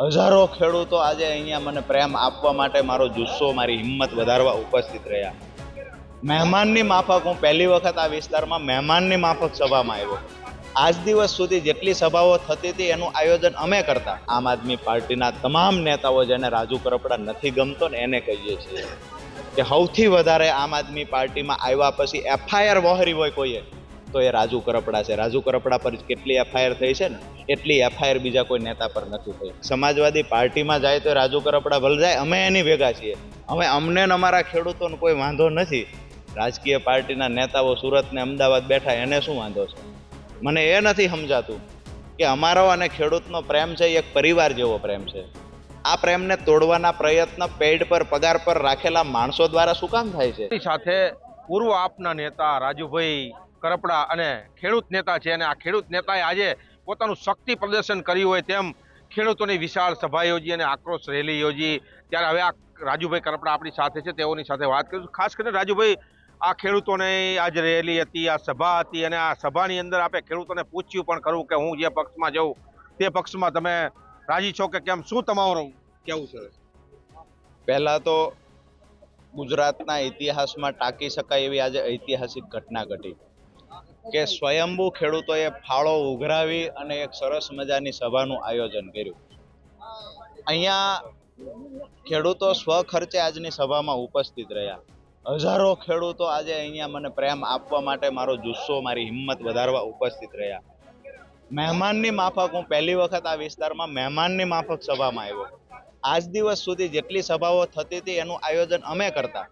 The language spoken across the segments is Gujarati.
હજારો ખેડૂતો આજે અહીંયા મને પ્રેમ આપવા માટે મારો જુસ્સો, મારી હિંમત વધારવા ઉપસ્થિત રહ્યા. મહેમાનની માફક હું પહેલી વખત આ વિસ્તારમાં મહેમાનની માફક સભામાં આવ્યો. આજ દિવસ સુધી જેટલી સભાઓ થતી હતી એનું આયોજન અમે કરતા. આમ આદમી પાર્ટીના તમામ નેતાઓ, જેને રાજુ કરપડા નથી ગમતો ને એને કહીએ છીએ કે સૌથી વધારે આમ આદમી પાર્ટીમાં આવ્યા પછી એફઆઈઆર વહોરી હોય કોઈએ તો એ રાજુ કરપડા છે. રાજુ કરપડા પર કેટલી એફઆઈઆર થઈ છે ને એટલી એફઆઈઆર બીજા કોઈ નેતા પર નથી થઈ. સમાજવાદી પાર્ટીમાં જાય તો રાજુ કરપડા ભલે જાય, અમે એની ભેગા છીએ. અમે અમને ને અમારા ખેડૂતોને કોઈ વાંધો નથી. રાજકીય પાર્ટીના નેતાઓ સુરત ને અમદાવાદ બેઠા એને શું વાંધો છે? મને એ નથી સમજાતું કે અમારો અને ખેડૂતનો પ્રેમ છે એક પરિવાર જેવો પ્રેમ છે. આ પ્રેમને તોડવાના પ્રયત્ન પેડ પર, પગાર પર રાખેલા માણસો દ્વારા શું કામ થાય છે? સાથે પૂર્વ આપના નેતા રાજુભાઈ કરપડા અને ખેડૂત નેતા છે, અને આ ખેડૂત નેતાએ આજે પોતાનું શક્તિ પ્રદર્શન કર્યું હોય તેમ ખેડૂતોની વિશાળ સભા યોજી અને આક્રોશ રેલી યોજી. ત્યારે હવે આ રાજુભાઈ કરપડા આપણી સાથે છે, તેઓની સાથે વાત કરીશું. ખાસ કરીને રાજુભાઈ, આ ખેડૂતોની આજ રેલી હતી, આ સભા હતી, અને આ સભાની અંદર આપણે ખેડૂતોને પૂછ્યું પણ ખરું કે હું જે પક્ષમાં જાઉં તે પક્ષમાં તમે રાજી છો કે કેમ? શું તમારું કેવું છે? પહેલા તો ગુજરાતના ઇતિહાસમાં ટાંકી શકાય એવી આજે ઐતિહાસિક ઘટના ઘટી કે સ્વયંભૂ ખેડૂતોએ ફાળો ઉઘરાવી અને એક સરસ મજાની સભાનું આયોજન કર્યું. અહીંયા ખેડૂતો સ્વખર્ચે આજની સભામાં ઉપસ્થિત રહ્યા. હજારો ખેડૂતો આજે અહીંયા મને પ્રેમ આપવા માટે મારો જુસ્સો, મારી હિંમત વધારવા ઉપસ્થિત રહ્યા. મહેમાનની માફક હું પહેલી વખત આ વિસ્તારમાં મહેમાનની માફક સભામાં આવ્યો. આજ દિવસ સુધી જેટલી સભાઓ થતી હતી એનું આયોજન અમે કરતા.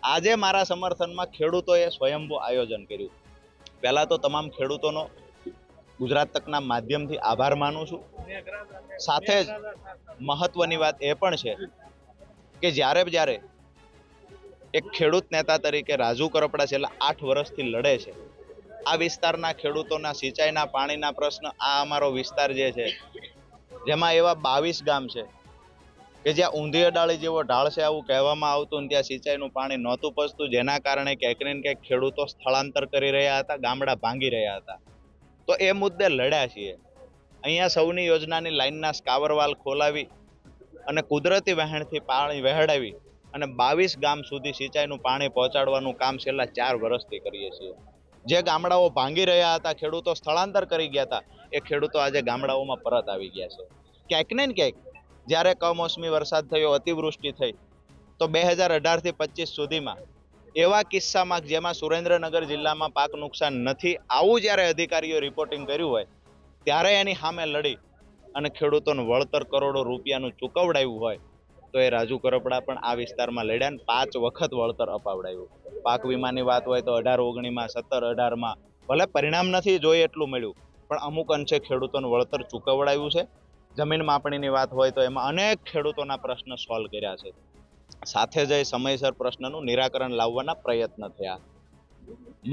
આજે મારા સમર્થનમાં ખેડૂતોએ સ્વયંભૂ આયોજન કર્યું. પહેલા તો તમામ ખેડૂતોનો ગુજરાત તકના માધ્યમથી આભાર માનું છું. સાથે જ મહત્વની વાત એ પણ છે કે જ્યારે એક ખેડૂત નેતા તરીકે રાજુ કરપડા છેલ્લા 8 વર્ષથી લડે છે. આ વિસ્તારના ખેડૂતોના સિંચાઈના પાણીના પ્રશ્ન, આ અમારો વિસ્તાર જે છે જેમાં એવા 22 ગામ છે કે જ્યાં ઊંધી અડાળી જેવો ઢાળ છે આવું કહેવામાં આવતું, ત્યાં સિંચાઈનું પાણી નહોતું પહોંચતું, જેના કારણે ક્યાંક ને ક્યાંક ખેડૂતો સ્થળાંતર કરી રહ્યા હતા, ગામડા ભાંગી રહ્યા હતા. તો એ મુદ્દે લડ્યા છીએ. અહીંયા સૌની યોજનાની લાઈનના સ્કાવરવાલ ખોલાવી અને કુદરતી વહેણથી પાણી વહેડાવી અને 22 ગામ સુધી સિંચાઈનું પાણી પહોંચાડવાનું કામ છેલ્લા 4 વર્ષથી કરીએ છીએ. જે ગામડાઓ ભાંગી રહ્યા હતા, ખેડૂતો સ્થળાંતર કરી ગયા હતા, એ ખેડૂતો આજે ગામડાઓમાં પરત આવી ગયા છે. ક્યાંક ને ક્યાંક જ્યારે કમોસમી વરસાદ થયો, અતિવૃષ્ટિ થઈ, તો 2018 થી 25 સુધીમાં એવા કિસ્સામાં જેમાં સુરેન્દ્રનગર જિલ્લામાં પાક નુકસાન નથી આવું જ્યારે અધિકારીઓ રિપોર્ટિંગ કર્યું હોય ત્યારે એની સામે લડી અને ખેડૂતોનું વળતર કરોડો રૂપિયાનું ચૂકવડાવ્યું હોય તો એ રાજુ કરપડા પણ આ વિસ્તારમાં લડ્યા ને 5 વખત વળતર અપાવડાવ્યું. પાક વીમાની વાત હોય તો 18-19માં, 17-18માં ભલે પરિણામ નથી જોઈએ એટલું મળ્યું, પણ અમુક અંશે ખેડૂતોનું વળતર ચૂકવડાવ્યું છે. જમીન માપણીની વાત હોય તો એમાં અનેક ખેડૂતોના પ્રશ્ન સોલ્વ કર્યા છે. સાથે જઈ સમયસર પ્રશ્નનું નિરાકરણ લાવવાના પ્રયત્ન થયા.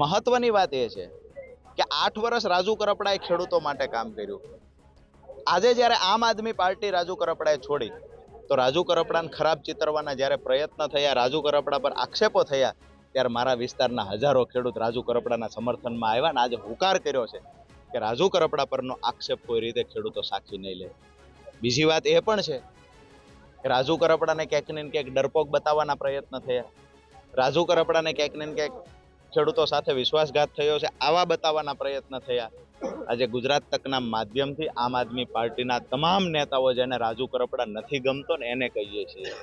મહત્વની વાત એ છે કે 8 વર્ષ રાજુ કરપડાએ ખેડૂતો માટે કામ કર્યું. આજે જ્યારે આમ આદમી પાર્ટી રાજુ કરપડાએ છોડી તો રાજુ કરપડાને ખરાબ ચિતરવાના જ્યારે પ્રયત્ન થયા, રાજુ કરપડા પર આક્ષેપો થયા, ત્યારે મારા વિસ્તારના હજારો ખેડૂત રાજુ કરપડાના સમર્થનમાં આવ્યા ને આજે હુકાર કર્યો છે કે રાજુ કરપડા પરનો આક્ષેપ કોઈ રીતે ખેડૂતો સાખી નહીં લે. બીજી વાત એ પણ છે કે રાજુ કરપડાને ક્યાંક ને ક્યાંક ડરપોક બતાવવાના પ્રયત્ન થયા. રાજુ કરપડાને ક્યાંક ને ક્યાંક ખેડૂતો સાથે વિશ્વાસઘાત થયો છે આવા બતાવવાના પ્રયત્ન થયા. આજે ગુજરાત તકના માધ્યમથી આમ આદમી પાર્ટીના તમામ નેતાઓ, જેને રાજુ કરપડા નથી ગમતો ને એને કહીએ છીએ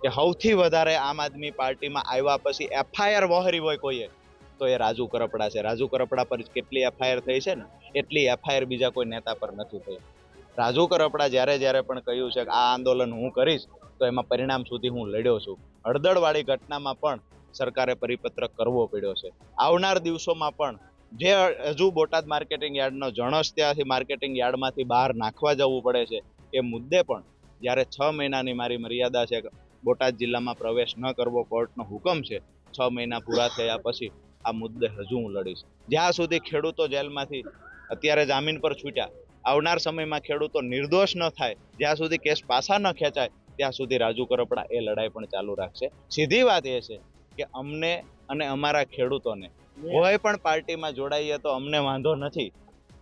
કે સૌથી વધારે આમ આદમી પાર્ટીમાં આવ્યા પછી એફઆઈઆર વહોરી હોય કોઈએ તો એ રાજુ કરપડા છે. રાજુ કરપડા પર કેટલી એફઆઈઆર થઈ છે ને એટલી એફઆઈઆર બીજા કોઈ નેતા પર નથી થઈ. રાજુ કરપડા જ્યારે પણ કહ્યું છે કે આ આંદોલન હું કરીશ તો એમાં પરિણામ સુધી હું લડ્યો છું. હળદળવાળી ઘટનામાં પણ સરકારે પરિપત્ર કરવો પડ્યો છે. આવનાર દિવસોમાં પણ જે હજુ બોટાદ માર્કેટિંગ યાર્ડનો જણસ ત્યાંથી માર્કેટિંગ યાર્ડમાંથી બહાર નાખવા જવું પડે છે, એ મુદ્દે પણ જ્યારે 6 મહિનાની મારી મર્યાદા છે, બોટાદ જિલ્લામાં પ્રવેશ ન કરવો કોર્ટનો હુકમ છે, 6 મહિના પૂરા થયા પછી આ મુદ્દે હજુ હું લડીશ. જ્યાં સુધી ખેડૂતો જેલમાંથી અત્યારે જામીન પર છૂટ્યા, આવનાર સમયમાં ખેડૂતો નિર્દોષ ન થાય, જ્યાં સુધી કેસ પાછા ન ખેંચાય, ત્યાં સુધી રાજુ કરપડા એ લડાઈ પણ ચાલુ રાખશે. સીધી વાત એ છે કે અમને અને અમારા ખેડૂતોને કોઈ પણ પાર્ટીમાં જોડાઈએ તો અમને વાંધો નથી.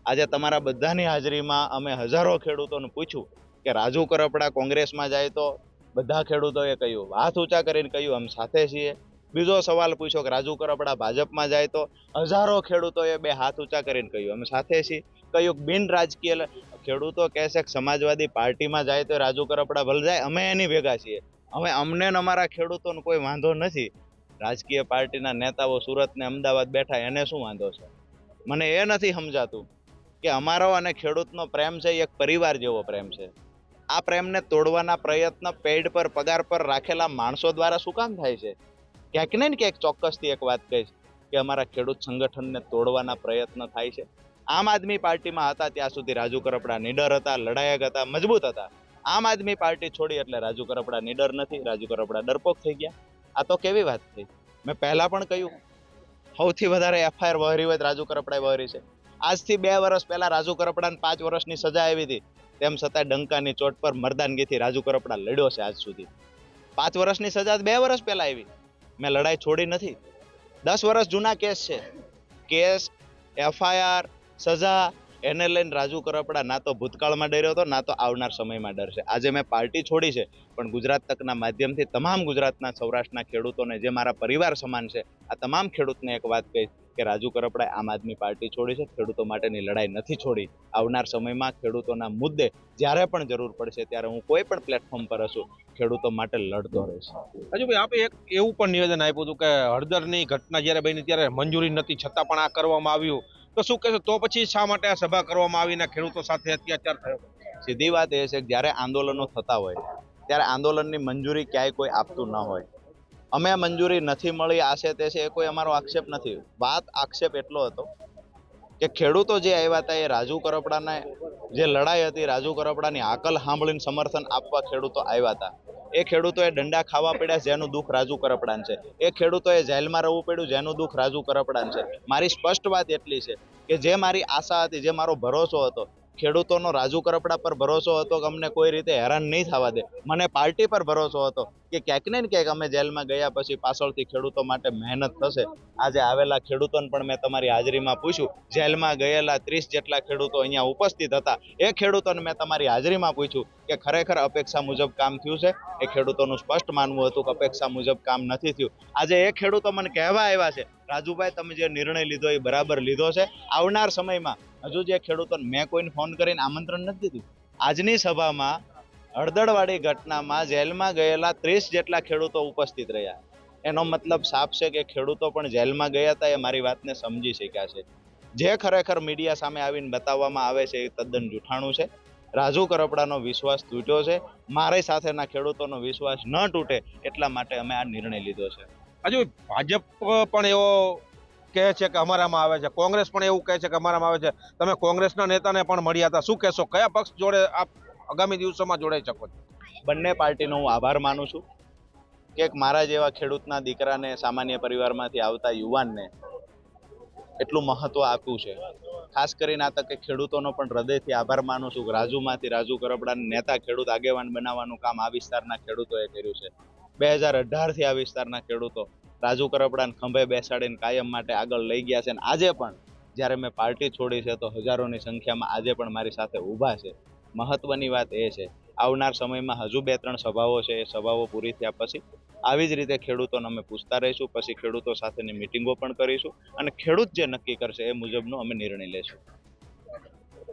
આજે તમારા બધાની હાજરીમાં અમે હજારો ખેડૂતોને પૂછ્યું કે રાજુ કરપડા કોંગ્રેસમાં જાય તો બધા ખેડૂતોએ કહ્યું, હાથ ઊંચા કરીને કહ્યું અમે સાથે છીએ. બીજો સવાલ પૂછ્યો કે રાજુ કરપડા ભાજપમાં જાય તો હજારો ખેડૂતોએ બે હાથ ઊંચા કરીને કહ્યું અમે સાથે છીએ. કહ્યું બિન રાજકીય ખેડૂતો કહે છે કે સમાજવાદી પાર્ટીમાં જાય તો રાજુ કરપડા ભલે જાય, અમે એની ભેગા છીએ. હવે અમને ને અમારા ખેડૂતોને કોઈ વાંધો નથી. રાજકીય પાર્ટીના નેતાઓ સુરત ને અમદાવાદ બેઠા એને શું વાંધો છે? મને એ નથી સમજાતું કે અમારો અને ખેડૂતનો પ્રેમ છે એક પરિવાર જેવો પ્રેમ છે. આ પ્રેમને તોડવાના પ્રયત્ન પેડ પર પગાર પર રાખેલા માણસો દ્વારા શું કામ થાય છે? ક્યાંક ને ક્યાંક ચોક્કસથી એક વાત કહીશ કે અમારા ખેડૂત સંગઠનને તોડવાના પ્રયત્ન થાય છે. આમ આદમી પાર્ટીમાં હતા ત્યાં સુધી રાજુ કરપડા નીડર હતા, લડાયક હતા, મજબૂત હતા. આમ આદમી પાર્ટી છોડી એટલે રાજુ કરપડા નીડર નથી, રાજુ કરપડા ડરપોક થઈ ગયા. આ તો કેવી વાત થઈ? મેં પહેલા પણ કહ્યું, સૌથી વધારે એફઆઈઆર વહરી હોય રાજુ કરપડાએ વહરી છે. આજથી 2 વર્ષ પહેલા રાજુ કરપડાને 5 વર્ષની સજા આવી હતી, તેમ છતાં ડંકાની ચોટ પર મરદાનગીથી રાજુ કરપડા લડ્યો છે આજ સુધી. 5 વર્ષની સજા 2 વર્ષ પહેલા આવી. મેં લડાઈ છોડી નથી. 10 વર્ષ જૂના કેસ છે. કેસ, એફઆઈઆર, સજા એને લઈને રાજુ કરપડા ના તો ભૂતકાળમાં ડર્યો હતો, ના તો આવનાર સમયમાં ડરશે. આજે મેં પાર્ટી છોડી છે, પણ ગુજરાત તકના માધ્યમથી તમામ ગુજરાતના સૌરાષ્ટ્રના ખેડૂતોને જે મારા પરિવાર સમાન છે, આ તમામ ખેડૂતને એક વાત કહીશ કે રાજુ કરપડાએ આમ આદમી પાર્ટી છોડી છે, ખેડૂતો માટેની લડાઈ નથી છોડી. આવનાર સમયમાં ખેડૂતોના મુદ્દે જ્યારે પણ જરૂર પડશે ત્યારે હું કોઈ પણ પ્લેટફોર્મ પર હશું, ખેડૂતો માટે લડતો રહીશ. હજુ ભાઈ આપે એક એવું પણ નિવેદન આપ્યું હતું કે હળદરની ઘટના જ્યારે બની ત્યારે મંજૂરી નથી છતાં પણ આ કરવામાં આવ્યું, તો શું કહેશો? તો પછી શા માટે આ સભા કરવામાં આવી ને ખેડૂતો સાથે અત્યાચાર થયો? સીધી વાત એ છે કે જ્યારે આંદોલનો થતા હોય ત્યારે આંદોલનની મંજૂરી ક્યાંય કોઈ આપતું ન હોય. અમે મંજૂરી નથી મળી આ છે તે છે એ કોઈ અમારો આક્ષેપ નથી. વાત આક્ષેપ એટલો હતો કે ખેડૂતો જે આવ્યા હતા એ રાજુ કરપડાને જે લડાઈ હતી, રાજુ કરપડાની આકલ સાંભળીને સમર્થન આપવા ખેડૂતો આવ્યા હતા. એ ખેડૂતોએ દંડા ખાવા પડ્યા જેનું દુઃખ રાજુ કરપડાને છે. એ ખેડૂતોએ જેલમાં રહેવું પડ્યું જેનું દુઃખ રાજુ કરપડાને છે. મારી સ્પષ્ટ વાત એટલી છે કે જે મારી આશા હતી, જે મારો ભરોસો હતો, ખેડૂતોનો રાજુ કરપડા પર ભરોસો હતો કે અમને કોઈ રીતે હેરાન નહીં થવા દે. મને પાર્ટી પર ભરોસો હતો કે ક્યાંક ને ક્યાંક અમે જેલમાં ગયા પછી પાછળથી ખેડૂતો માટે મહેનત થશે. આજે આવેલા ખેડૂતોને પણ મેં તમારી હાજરીમાં પૂછ્યું, જેલમાં ગયેલા 30 જેટલા ખેડૂતો અહીંયા ઉપસ્થિત હતા, એ ખેડૂતોને મેં તમારી હાજરીમાં પૂછ્યું કે ખરેખર અપેક્ષા મુજબ કામ થયું છે? એ ખેડૂતોનું સ્પષ્ટ માનવું હતું કે અપેક્ષા મુજબ કામ નથી થયું. આજે એ ખેડૂતો મને કહેવા આવ્યા છે, રાજુભાઈ તમે જે નિર્ણય લીધો એ બરાબર લીધો છે. આવનાર સમયમાં હજુ જે ખેડૂતોને મેં કોઈને ફોન કરીને આમંત્રણ નથી દીધું. આજની સભામાં હળદળવાળી ઘટનામાં જેલમાં ગયેલા 30 જેટલા ખેડૂતો ઉપસ્થિત રહ્યા. એનો મતલબ સાફ છે કે ખેડૂતો પણ જેલમાં ગયા હતા એ મારી વાતને સમજી શક્યા છે. જે ખરેખર મીડિયા સામે આવીને બતાવવામાં આવે છે એ તદ્દન જૂઠાણું છે. રાજુ કરપડાનો વિશ્વાસ તૂટ્યો છે. મારી સાથેના ખેડૂતોનો વિશ્વાસ ન તૂટે એટલા માટે અમે આ નિર્ણય લીધો છે. હજુ ભાજપ પણ એવો કહે છે કે અમારામાં આવે છે, કોંગ્રેસ પણ એવું કહે છે કે અમારામાં આવે છે. તમે કોંગ્રેસના નેતાને પણ મળ્યા હતા, શું કહેશો? કયા પક્ષ જોડે આપ આગામી દિવસોમાં જોડાઈ શકો છો? બંને પાર્ટીનો હું આભાર માનું છું કે મારા જેવા ખેડૂતના દીકરાને, સામાન્ય પરિવારમાંથી આવતા યુવાનને એટલું મહત્વ આપ્યું છે. ખાસ કરીને આ તકે ખેડૂતોનો પણ હૃદયથી આભાર માનું છું કે રાજુમાંથી રાજુ કરપડાને નેતા, ખેડૂત આગેવાન બનાવવાનું કામ આ વિસ્તારના ખેડૂતોએ કર્યું છે. 2018થી આ વિસ્તારના ખેડૂતો રાજુ કરપડાને ખંભે બેસાડીને કાયમ માટે આગળ લઈ ગયા છે. અને આજે પણ જ્યારે મેં પાર્ટી છોડી છે તો હજારોની સંખ્યામાં આજે પણ મારી સાથે ઊભા છે. મહત્વની વાત એ છે, આવનાર સમયમાં હજુ 2-3 સભાઓ છે. એ સભાઓ પૂરી થયા પછી આવી જ રીતે ખેડૂતોને અમે પૂછતા રહીશું. પછી ખેડૂતો સાથેની મિટિંગો પણ કરીશું અને ખેડૂત જે નક્કી કરશે એ મુજબનો અમે નિર્ણય લેશું.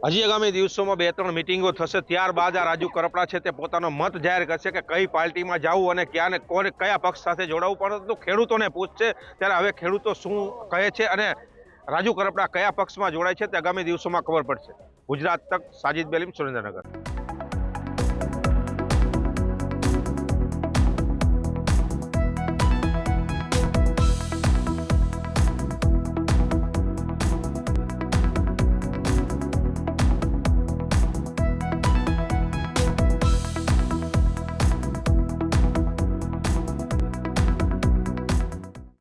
હજી આગામી દિવસોમાં 2-3 મિટિંગો થશે, ત્યારબાદ આ રાજુ કરપડા છે તે પોતાનો મત જાહેર કરશે કે કઈ પાર્ટીમાં જવું અને ક્યાં કોને કયા પક્ષ સાથે જોડાવું. પરંતુ ખેડૂતોને પૂછશે ત્યારે હવે ખેડૂતો શું કહે છે અને રાજુ કરપડા કયા પક્ષમાં જોડાય છે તે આગામી દિવસોમાં ખબર પડશે. ગુજરાત તક, સાજિદ બેલીમ, સુરેન્દ્રનગર.